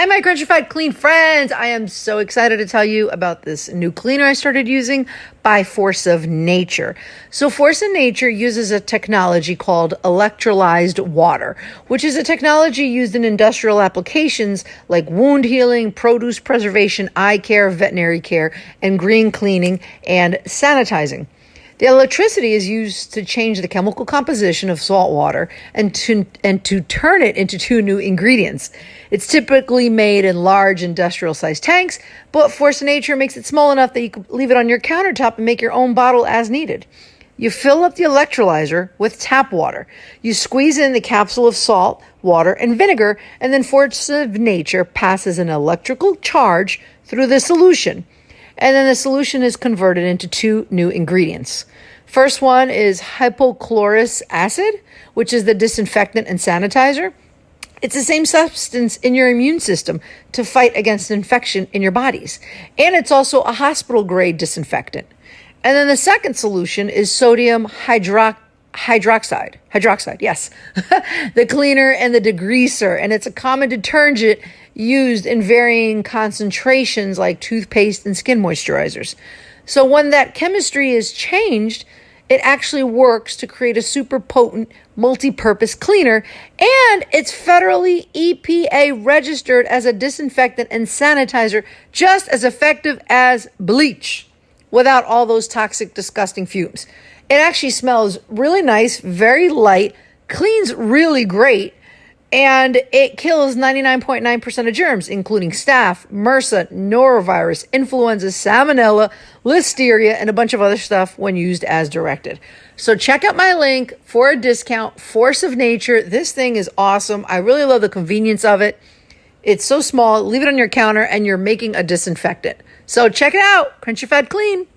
Hi, my Crunchified Clean friends. I am so excited to tell you about this new cleaner I started using by Force of Nature. So Force of Nature uses a technology called electrolyzed water, which is a technology used in industrial applications like wound healing, produce preservation, eye care, veterinary care, and green cleaning and sanitizing. The electricity is used to change the chemical composition of salt water and to turn it into two new ingredients. It's typically made in large industrial-sized tanks, but Force of Nature makes it small enough that you can leave it on your countertop and make your own bottle as needed. You fill up the electrolyzer with tap water. You squeeze in the capsule of salt, water, and vinegar, and then Force of Nature passes an electrical charge through the solution. And then the solution is converted into two new ingredients. First one is hypochlorous acid, which is the disinfectant and sanitizer. It's the same substance in your immune system to fight against infection in your bodies. And it's also a hospital-grade disinfectant. And then the second solution is sodium hydroxide, yes, the cleaner and the degreaser. And it's a common detergent used in varying concentrations like toothpaste and skin moisturizers. So when that chemistry is changed, it actually works to create a super potent multi-purpose cleaner, and it's federally EPA registered as a disinfectant and sanitizer, just as effective as bleach without all those toxic, disgusting fumes. It actually smells really nice, very light, cleans really great, and it kills 99.9% of germs, including Staph, MRSA, Norovirus, Influenza, Salmonella, Listeria, and a bunch of other stuff when used as directed. So check out my link for a discount, Force of Nature. This thing is awesome. I really love the convenience of it. It's so small. Leave it on your counter and you're making a disinfectant. So check it out. Crunchified Clean.